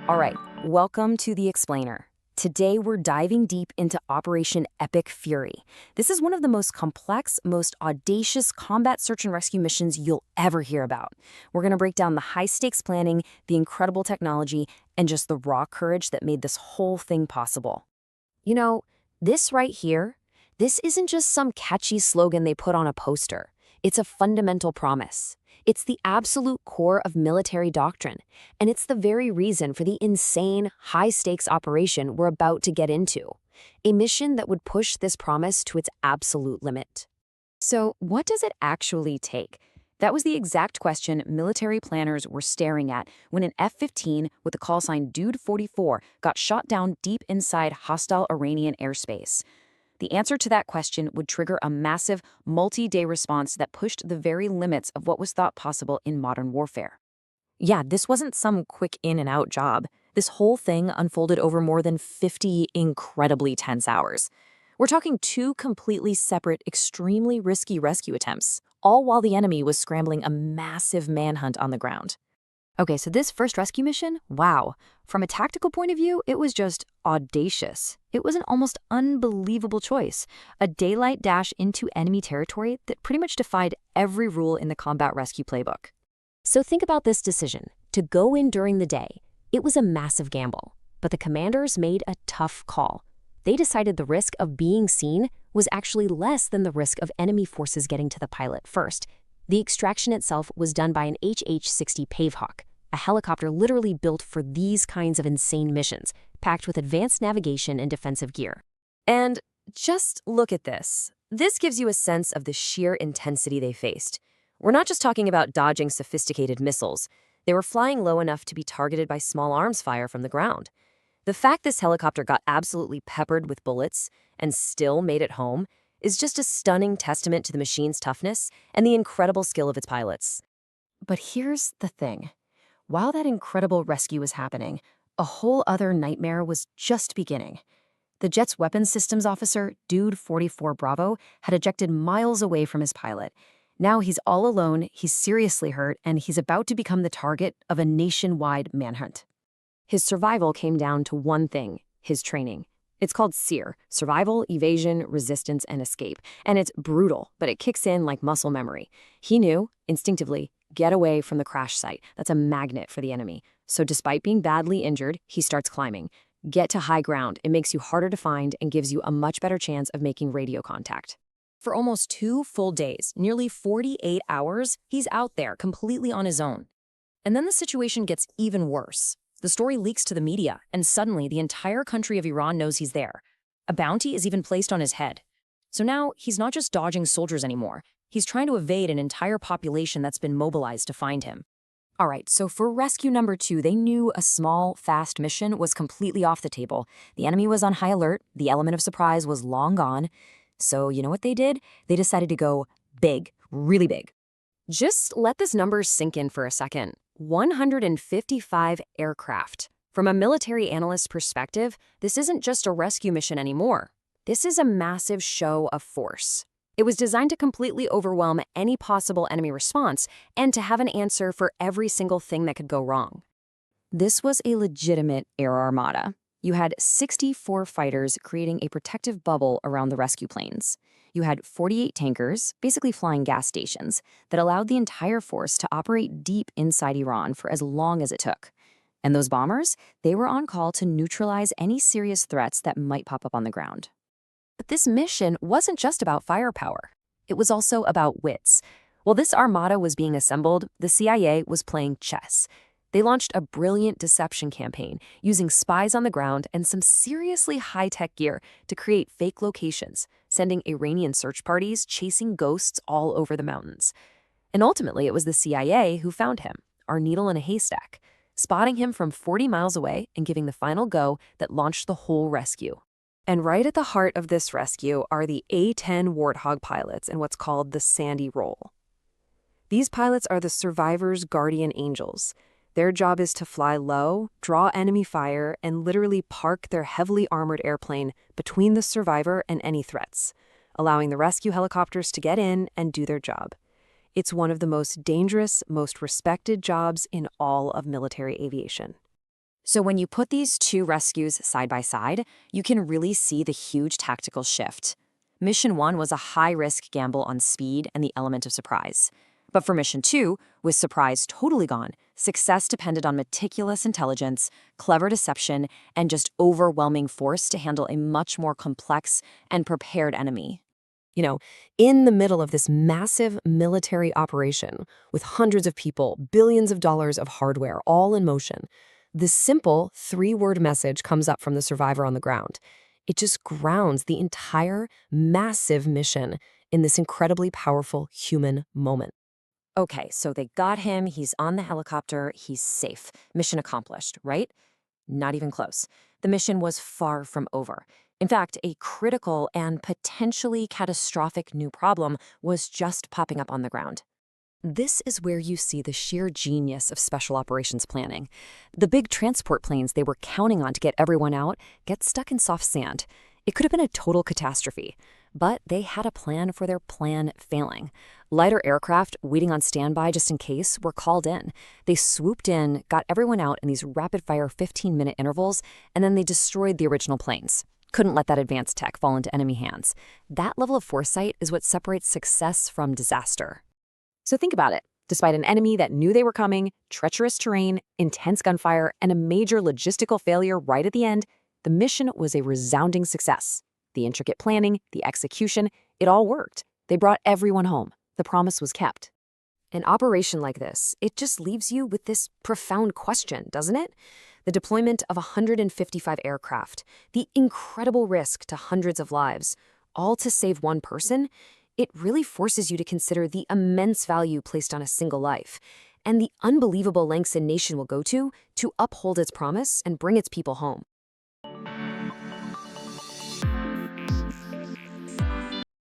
All right, welcome to The Explainer. Today we're diving deep into Operation Epic Fury. This is one of the most complex, most audacious combat search and rescue missions you'll ever hear about. We're going to break down the high-stakes planning, the incredible technology, and just the raw courage that made this whole thing possible. You know, this right here, this isn't just some catchy slogan they put on a poster. It's a fundamental promise. It's the absolute core of military doctrine, and it's the very reason for the insane, high-stakes operation we're about to get into. A mission that would push this promise to its absolute limit. So, what does it actually take? That was the exact question military planners were staring at when an F-15 with the call sign Dude 44 got shot down deep inside hostile Iranian airspace. The answer to that question would trigger a massive, multi-day response that pushed the very limits of what was thought possible in modern warfare. Yeah, this wasn't some quick in-and-out job. This whole thing unfolded over more than 50 incredibly tense hours. We're talking two completely separate, extremely risky rescue attempts, all while the enemy was scrambling a massive manhunt on the ground. Okay, so this first rescue mission, wow. From a tactical point of view, it was just audacious. It was an almost unbelievable choice, a daylight dash into enemy territory that pretty much defied every rule in the combat rescue playbook. So think about this decision. To go in during the day, it was a massive gamble, but the commanders made a tough call. They decided the risk of being seen was actually less than the risk of enemy forces getting to the pilot first. The extraction itself was done by an HH-60 Pavehawk, a helicopter literally built for these kinds of insane missions, packed with advanced navigation and defensive gear. And just look at this. This gives you a sense of the sheer intensity they faced. We're not just talking about dodging sophisticated missiles. They were flying low enough to be targeted by small arms fire from the ground. The fact this helicopter got absolutely peppered with bullets and still made it home is just a stunning testament to the machine's toughness and the incredible skill of its pilots. But here's the thing. While that incredible rescue was happening, a whole other nightmare was just beginning. The jet's weapons systems officer, Dude 44 Bravo, had ejected miles away from his pilot. Now he's all alone, he's seriously hurt, and he's about to become the target of a nationwide manhunt. His survival came down to one thing: his training. It's called SEER, Survival, Evasion, Resistance, and Escape, and it's brutal, but it kicks in like muscle memory. He knew, instinctively, get away from the crash site. That's a magnet for the enemy. So despite being badly injured, he starts climbing. Get to high ground. It makes you harder to find and gives you a much better chance of making radio contact. For almost 2 full days, nearly 48 hours, he's out there completely on his own. And then the situation gets even worse. The story leaks to the media, and suddenly the entire country of Iran knows he's there. A bounty is even placed on his head. So now he's not just dodging soldiers anymore. He's trying to evade an entire population that's been mobilized to find him. All right, so for rescue number 2, they knew a small, fast mission was completely off the table. The enemy was on high alert. The element of surprise was long gone. So you know what they did? They decided to go big, really big. Just let this number sink in for a second. 155 aircraft. From a military analyst's perspective, this isn't just a rescue mission anymore. This is a massive show of force. It was designed to completely overwhelm any possible enemy response and to have an answer for every single thing that could go wrong. This was a legitimate air armada. You had 64 fighters creating a protective bubble around the rescue planes. You had 48 tankers, basically flying gas stations, that allowed the entire force to operate deep inside Iran for as long as it took. And those bombers, they were on call to neutralize any serious threats that might pop up on the ground. But this mission wasn't just about firepower. It was also about wits. While this armada was being assembled, the CIA was playing chess. They launched a brilliant deception campaign using spies on the ground and some seriously high-tech gear to create fake locations, sending Iranian search parties chasing ghosts all over the mountains. And ultimately, it was the CIA who found him, our needle in a haystack, spotting him from 40 miles away and giving the final go that launched the whole rescue. And right at the heart of this rescue are the A-10 Warthog pilots in what's called the Sandy Roll. These pilots are the survivors' guardian angels. Their job is to fly low, draw enemy fire, and literally park their heavily armored airplane between the survivor and any threats, allowing the rescue helicopters to get in and do their job. It's one of the most dangerous, most respected jobs in all of military aviation. So when you put these two rescues side by side, you can really see the huge tactical shift. Mission 1 was a high-risk gamble on speed and the element of surprise. But for Mission 2, with surprise totally gone, success depended on meticulous intelligence, clever deception, and just overwhelming force to handle a much more complex and prepared enemy. In the middle of this massive military operation, with hundreds of people, billions of dollars of hardware, all in motion, this simple three-word message comes up from the survivor on the ground. It just grounds the entire massive mission in this incredibly powerful human moment. Okay, so they got him, he's on the helicopter, he's safe. Mission accomplished, right? Not even close. The mission was far from over. In fact, a critical and potentially catastrophic new problem was just popping up on the ground. This is where you see the sheer genius of special operations planning. The big transport planes they were counting on to get everyone out get stuck in soft sand. It could have been a total catastrophe, but they had a plan for their plan failing. Lighter aircraft waiting on standby just in case were called in. They swooped in, got everyone out in these rapid-fire 15-minute intervals, and then they destroyed the original planes. Couldn't let that advanced tech fall into enemy hands. That level of foresight is what separates success from disaster. So think about it. Despite an enemy that knew they were coming, treacherous terrain, intense gunfire, and a major logistical failure right at the end, the mission was a resounding success. The intricate planning, the execution, it all worked. They brought everyone home. The promise was kept. An operation like this, it just leaves you with this profound question, doesn't it? The deployment of 155 aircraft, the incredible risk to hundreds of lives, all to save one person, it really forces you to consider the immense value placed on a single life and the unbelievable lengths a nation will go to uphold its promise and bring its people home.